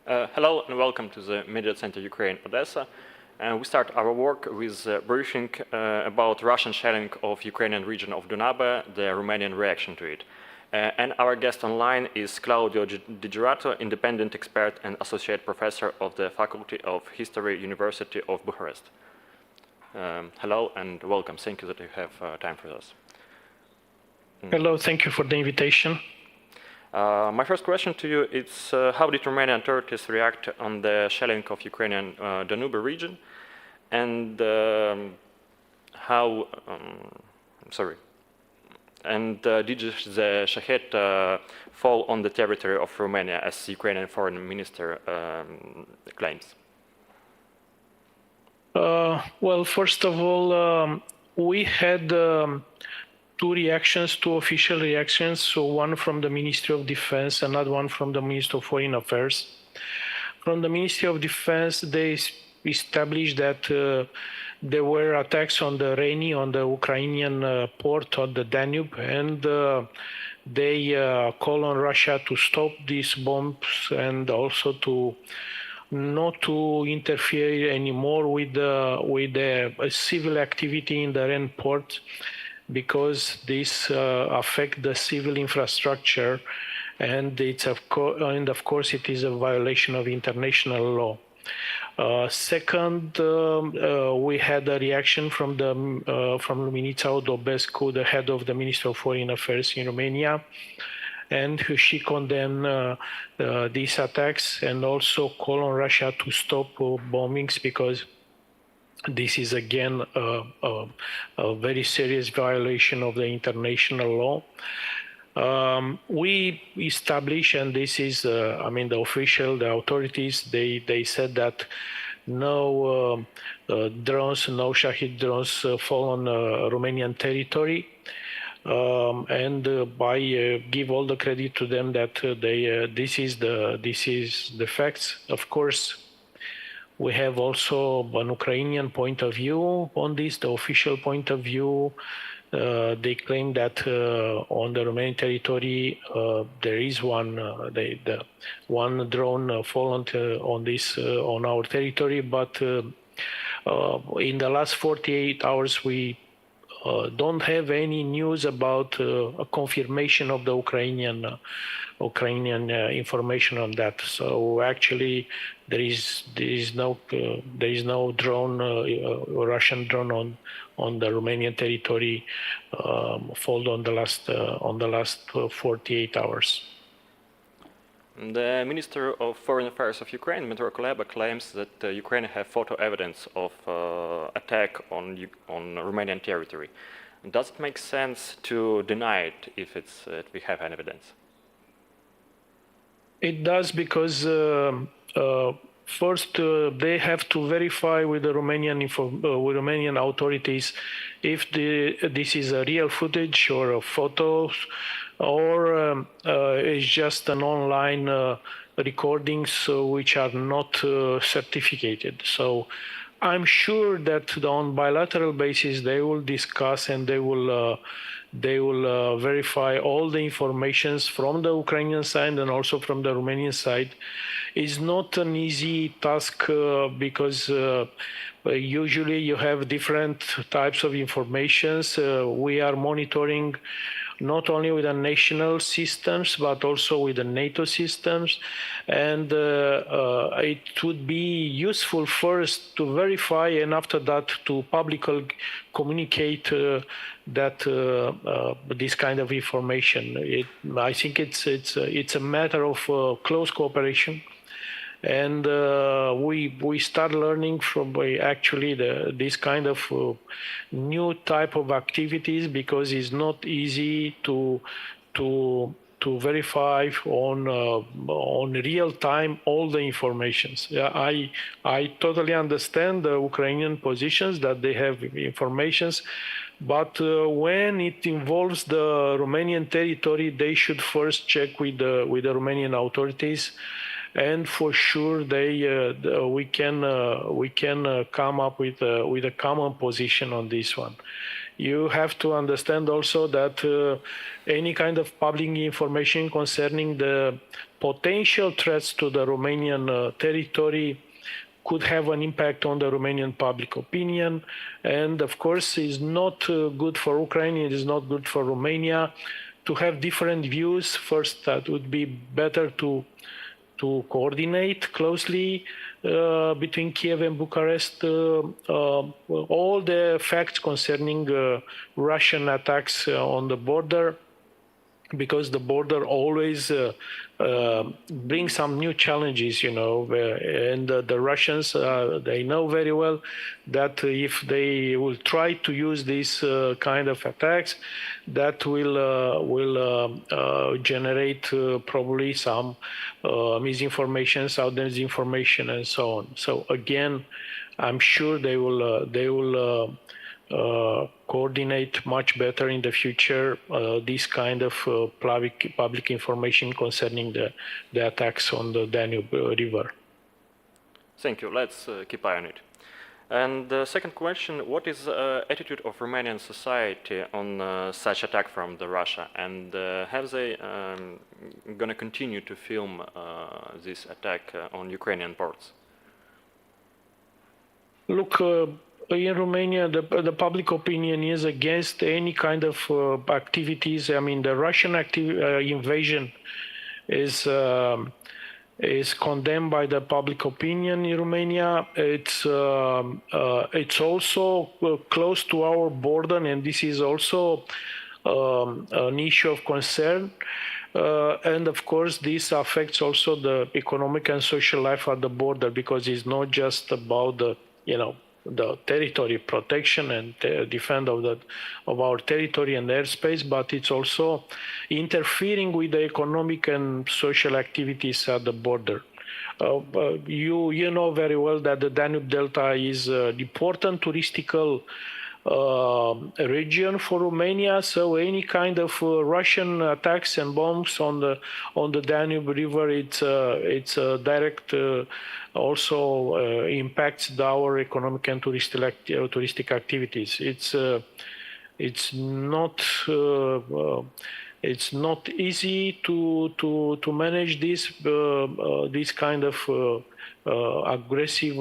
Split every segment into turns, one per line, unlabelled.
Hello and welcome to the Media Center Ukraine, Odesa. We start our work with a briefing about Russian shelling of Ukrainian region of Danube, the Romanian reaction to it. And our guest online is Claudiu Degeratu, independent expert and associate professor of the Faculty of History, University of Bucharest. Hello and welcome. Thank you that you have time for us.
Hello, thank you for the invitation.
My first question to you is how did Romanian authorities react on the shelling of Ukrainian Danube region, and did the shahed fall on the territory of Romania, as the Ukrainian Foreign Minister claims?
Well, first of all, we had two official reactions, so one from the Ministry of Defense, another one from the Ministry of Foreign Affairs. From the Ministry of Defense, they established that there were attacks on the Reni, on the Ukrainian port on the Danube, and they call on Russia to stop these bombs and also to not to interfere anymore with the civil activity in the Ren port, because this affect the civil infrastructure, and of course it is a violation of international law. Second, we had a reaction from Luminița Odobescu, the head of the Ministry of Foreign Affairs in Romania, and she condemned these attacks and also called on Russia to stop bombings, because this is again a very serious violation of the international law. We established, and this is, the authorities, they said that no drones, no shahed drones fall on Romanian territory. And I give all the credit to them that this is the facts. Of course, we have also an Ukrainian point of view on this, the official point of view. They claim that on the Romanian territory there is one drone fallen on our territory, but in the last 48 hours we don't have any news about a confirmation of the Ukrainian information on that. So actually, there is no drone, Russian drone on the Romanian territory fall on the last 48 hours.
The Minister of Foreign Affairs of Ukraine, Dmytro Kuleba, claims that Ukraine have photo evidence of attack on Romanian territory. Does it make sense to deny it if we have any evidence?
It does, because first they have to verify with the Romanian authorities if this is a real footage or a photos, or it's just an online recordings which are not certificated. So I'm sure that on bilateral basis they will discuss and they will verify all the informations from the Ukrainian side and also from the Romanian side. It's not an easy task because usually you have different types of informations. We are monitoring not only with the national systems, but also with the NATO systems. And it would be useful first to verify, and after that to publicly communicate this kind of information. I think it's a matter of close cooperation. And we start learning from actually this kind of new type of activities, because it's not easy to verify on real time all the informations. I totally understand the Ukrainian positions that they have informations, but when it involves the Romanian territory, they should first check with the Romanian authorities. And for sure, we can come up with a common position on this one. you have to understand also that any kind of public information concerning the potential threats to the Romanian territory could have an impact on the Romanian public opinion. And of course, is not good for Ukraine, it is not good for Romania to have different views. First, that would be better to coordinate closely between Kiev and Bucharest all the facts concerning Russian attacks on the border, because the border always brings some new challenges, and the Russians, they know very well that if they will try to use these kind of attacks, that will generate probably some misinformation, some disinformation, and so on. So again, I'm sure they will coordinate much better in the future this kind of public information concerning the attacks on the Danube River.
Thank you. Let's keep eye on it. And the second question, what is the attitude of Romanian society on such attack from the Russia? And have they going to continue to film this attack on Ukrainian ports?
Look, in Romania, the public opinion is against any kind of activities. I mean, the Russian invasion is condemned by the public opinion in Romania. It's also close to our border, and this is also an issue of concern. And of course, this affects also the economic and social life at the border, because it's not just about the territory protection and defense of our territory and airspace, but it's also interfering with the economic and social activities at the border. You know very well that the Danube Delta is an important touristical region for Romania, so any kind of Russian attacks and bombs on the Danube River, it's a direct also impacts our economic and touristic activities. It's not easy to manage this kind of aggressive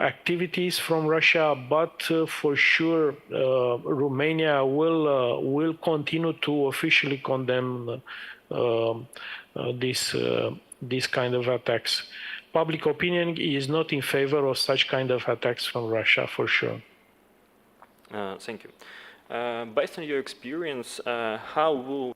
activities from Russia, but for sure Romania will continue to officially condemn this kind of attacks. Public opinion is not in favor of such kind of attacks from Russia, for sure.
Thank you. Based on your experience, how would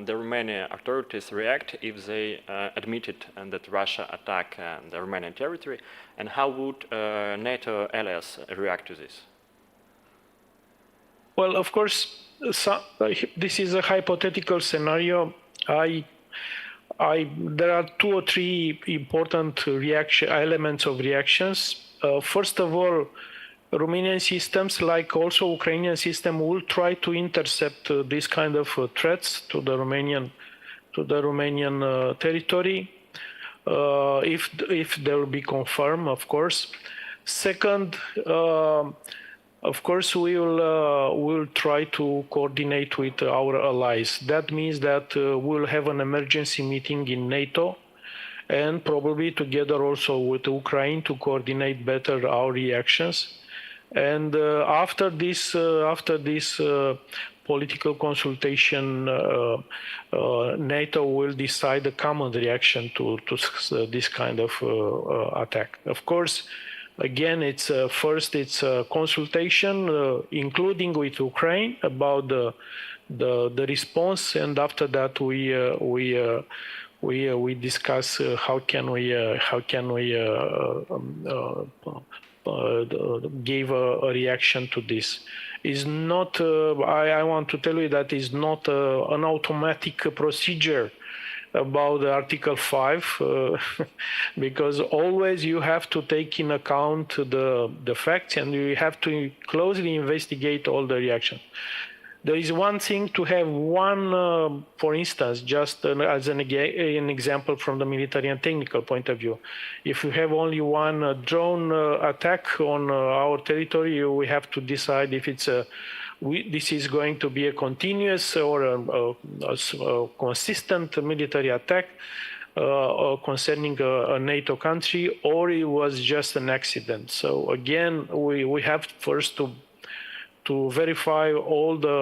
the Romanian authorities react if they admitted that Russia attacked the Romanian territory, and how would NATO allies react to this?
Well, of course, this is a hypothetical scenario. There are two or three important elements of reactions. First of all, Romanian systems, like also Ukrainian system, will try to intercept this kind of threats to the Romanian territory, if they will be confirmed, of course. Second, of course, we'll try to coordinate with our allies. That means that we'll have an emergency meeting in NATO, and probably together also with Ukraine to coordinate better our reactions. And after this political consultation, NATO will decide a common reaction to this kind of attack. Of course, again, it's first it's a consultation, including with Ukraine, about the response, and after that we discuss how can we give a reaction to this. Is not I want to tell you that is not an automatic procedure about Article 5, because always you have to take in account the facts, and you have to closely investigate all the reactions. there is one thing to have one, for instance, just as an example from the military and technical point of view. If you have only one drone attack on our territory, we have to decide if it's this is going to be a continuous or a consistent military attack concerning a NATO country, or it was just an accident. So again, we have first to verify all the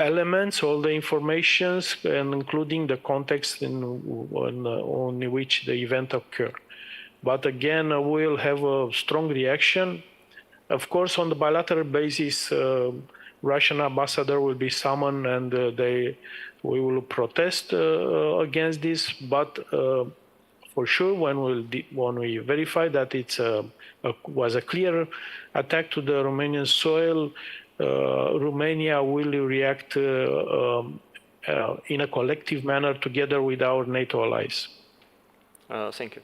elements, all the informations, and including the context on which the event occurred. But again, we'll have a strong reaction. Of course, on the bilateral basis, Russian ambassador will be summoned, and we will protest against this. But for sure, when we verify that it was a clear attack to the Romanian soil, Romania will react in a collective manner together with our NATO allies.
Thank you.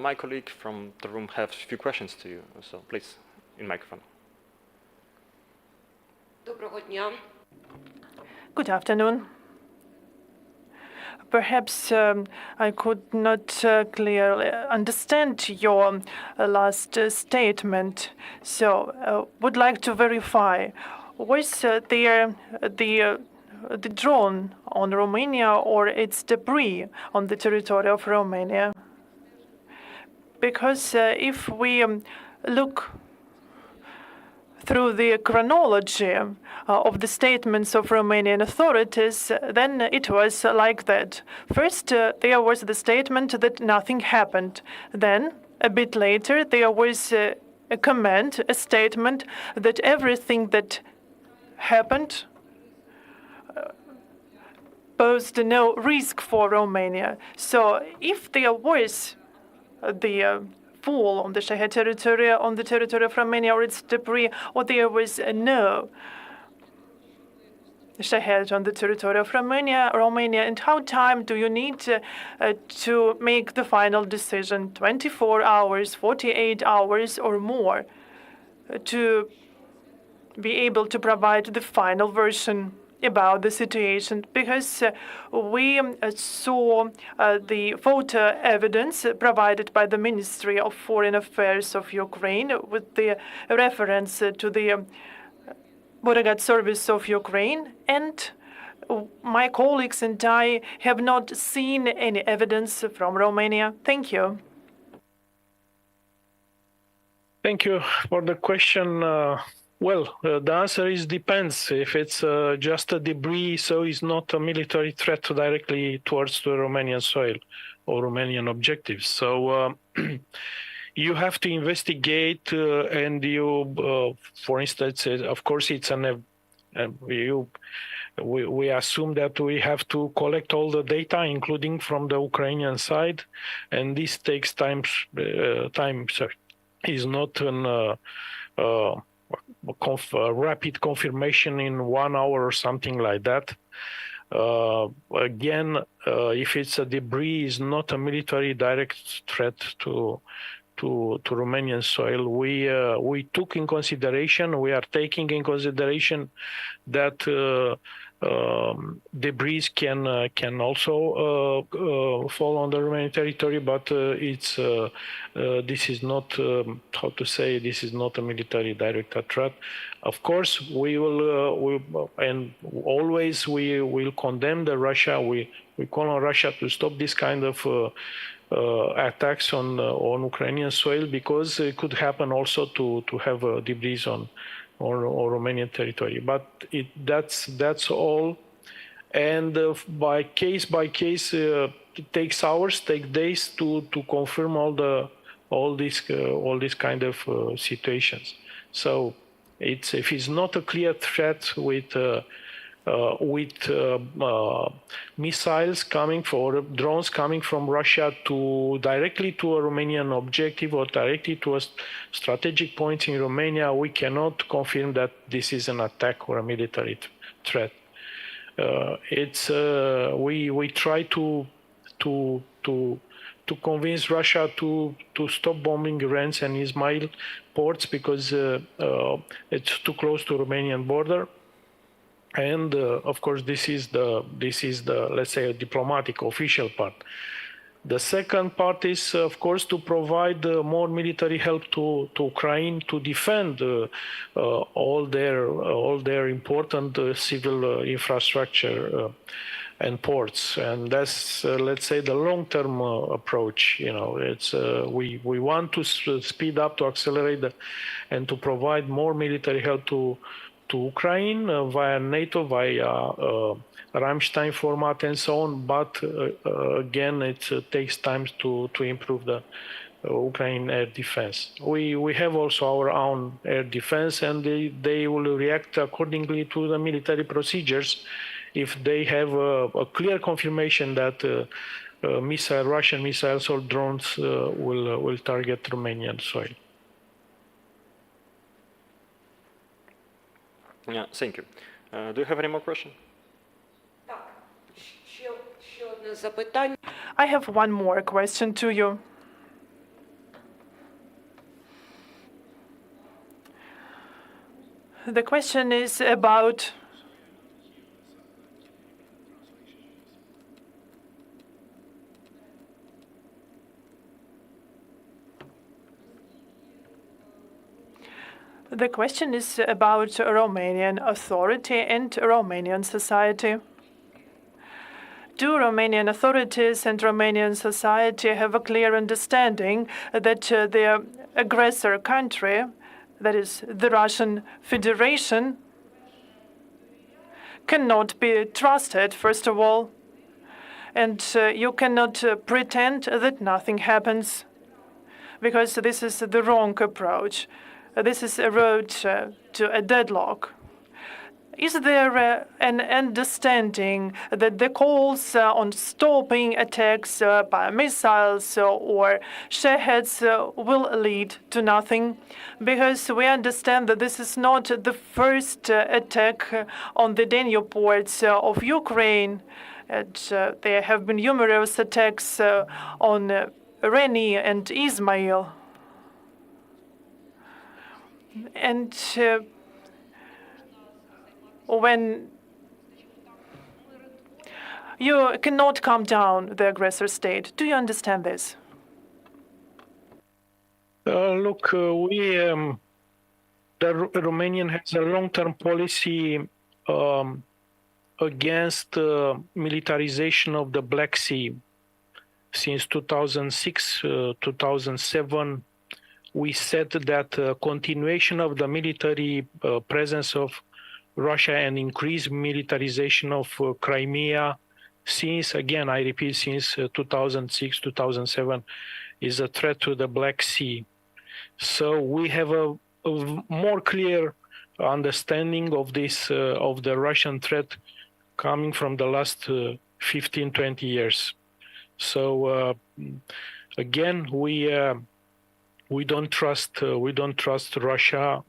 My colleague from the room has a few questions to you, so please, in microphone.
Good afternoon. Perhaps I could not clearly understand your last statement, so would like to verify, was the drone on Romania or its debris on the territory of Romania? Because if we look through the chronology of the statements of Romanian authorities, then it was like that. First, there was the statement that nothing happened. Then, a bit later, there was a comment, a statement that everything that happened posed no risk for Romania. So, if there was the fall on the shahed territory, on the territory of Romania, or its debris, or there was no shahed on the territory of Romania, and how time do you need to make the final decision? 24 hours, 48 hours, or more to be able to provide the final version about the situation, because we saw the photo evidence provided by the Ministry of Foreign Affairs of Ukraine with the reference to the Bodyguard Service of Ukraine, and my colleagues and I have not seen any evidence from Romania. Thank you.
Thank you for the question. Well, the answer is depends. If it's just a debris, so it's not a military threat directly towards the Romanian soil or Romanian objectives. So you have to investigate, and you, for instance, of course, it's we assume that we have to collect all the data, including from the Ukrainian side, and this takes time. Sorry, is not an rapid confirmation in 1 hour or something like that. Again, if it's a debris, is not a military direct threat to Romanian soil. We took in consideration, we are taking in consideration that debris can also fall on the Romanian territory, but this is not how to say, this is not a military direct threat. Of course, we will and always we will condemn the Russia. We call on Russia to stop this kind of attacks on Ukrainian soil, because it could happen also to have debris on Romanian territory. But that's all, and by case, it takes hours, take days to confirm all these kind of situations. So if it's not a clear threat with missiles coming or drones coming from Russia directly to a Romanian objective or directly to a strategic point in Romania, we cannot confirm that this is an attack or a military threat. We try to convince Russia to stop bombing Iran's and Izmail ports because it's too close to Romanian border. And of course, this is the let's say a diplomatic official part. The second part is, of course, to provide more military help to Ukraine to defend all their important civil infrastructure and ports, and that's let's say the long-term approach. You know, it's we want to speed up, to accelerate, and to provide more military help to Ukraine via NATO, via Ramstein format and so on. But again, it takes time to improve the Ukraine air defense. We have also our own air defense, and they will react accordingly to the military procedures if they have a clear confirmation that Russian missiles or drones will target Romanian soil.
Yeah, thank you. Do you have any more questions?
I have one more question to you. The question is about Romanian authority and Romanian society. Do Romanian authorities and Romanian society have a clear understanding that the aggressor country, that is the Russian Federation, cannot be trusted, first of all, and you cannot pretend that nothing happens, because this is the wrong approach. This is a road to a deadlock. Is there an understanding that the calls on stopping attacks by missiles or shaheds will lead to nothing? Because we understand that this is not the first attack on the Danube ports of Ukraine. There have been numerous attacks on Reni and Izmail. And when you cannot calm down the aggressor state. Do you understand this?
Look, the Romanian has a long-term policy against militarization of the Black Sea. Since 2006, 2007, we said that continuation of the military presence of Russia and increased militarization of Crimea since, again, I repeat, since 2006, 2007, is a threat to the Black Sea. So we have a more clear understanding of this, of the Russian threat coming from the last 15, 20 years. So again, we don't trust Russia.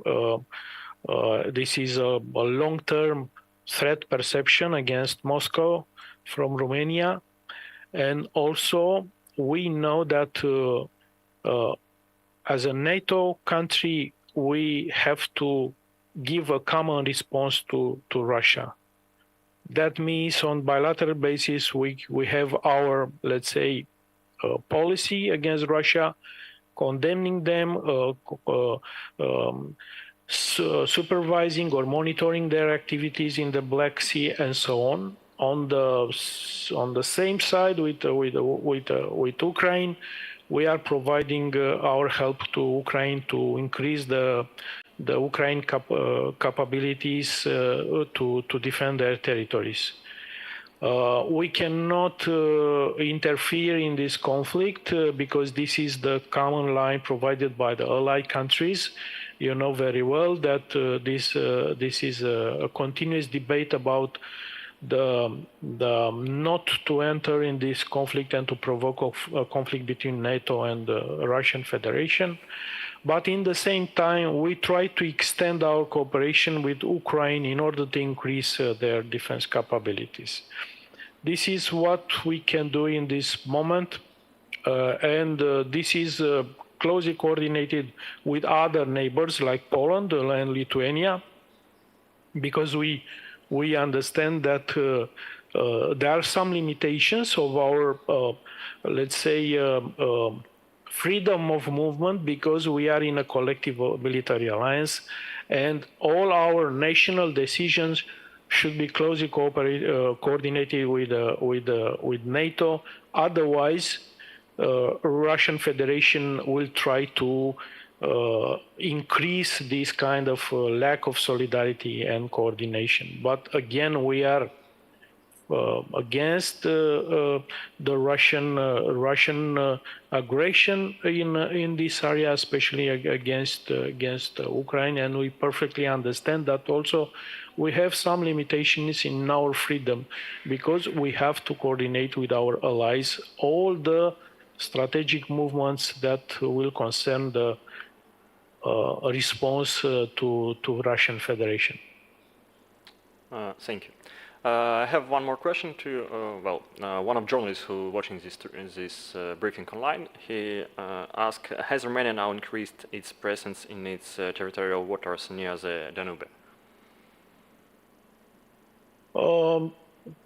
This is a long-term threat perception against Moscow from Romania, and also we know that as a NATO country, we have to give a common response to Russia. That means on bilateral basis, we have our, let's say, policy against Russia, condemning them, supervising or monitoring their activities in the Black Sea, and so on. On the same side with Ukraine, we are providing our help to Ukraine to increase the Ukraine capabilities to defend their territories. We cannot interfere in this conflict because this is the common line provided by the allied countries. You know very well that this is a continuous debate about the not to enter in this conflict and to provoke a conflict between NATO and the Russian Federation. But in the same time, we try to extend our cooperation with Ukraine in order to increase their defense capabilities. This is what we can do in this moment. and this is closely coordinated with other neighbors like Poland and Lithuania, because we understand that there are some limitations of our, let's say, freedom of movement, because we are in a collective military alliance, and all our national decisions should be closely coordinated with NATO. Otherwise, Russian Federation will try to increase this kind of lack of solidarity and coordination. But again, we are against the Russian aggression in this area, especially against Ukraine, and we perfectly understand that also we have some limitations in our freedom, because we have to coordinate with our allies all the strategic movements that will concern the response to Russian Federation.
Thank you. I have one more question to, one of journalists who watching this briefing online. He asked, has Romania now increased its presence in its territorial waters near the Danube?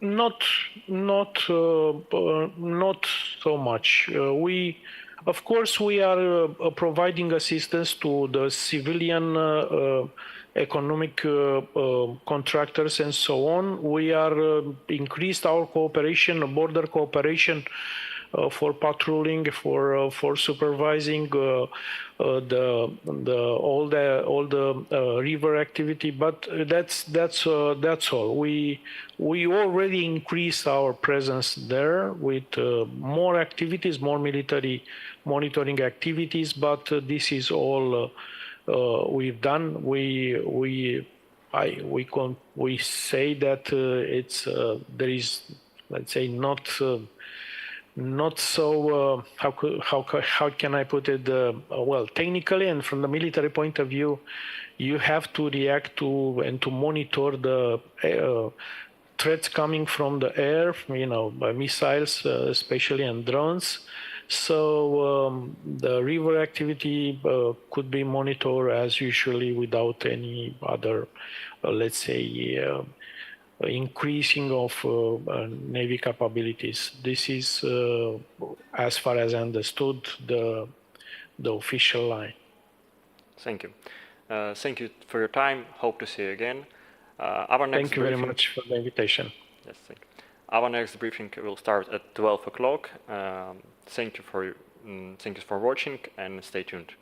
Not so much. Of course, we are providing assistance to the civilian economic contractors and so on. We are increased our cooperation, border cooperation, for patrolling, for supervising all the river activity. But that's all. We already increased our presence there with more activities, more military monitoring activities. But this is all we've done. We say that it's there is, let's say, not so how can I put it? Well, technically and from the military point of view, you have to react to and to monitor the threats coming from the air, by missiles, especially, and drones. So the river activity could be monitored as usually without any other, let's say, increasing of Navy capabilities. This is, as far as I understood, the official line.
Thank you. Thank you for your time. Hope to see you again.
Thank you very much for the invitation.
Yes, thank you. Our next briefing will start at 12 o'clock. Thank you for watching, and stay tuned.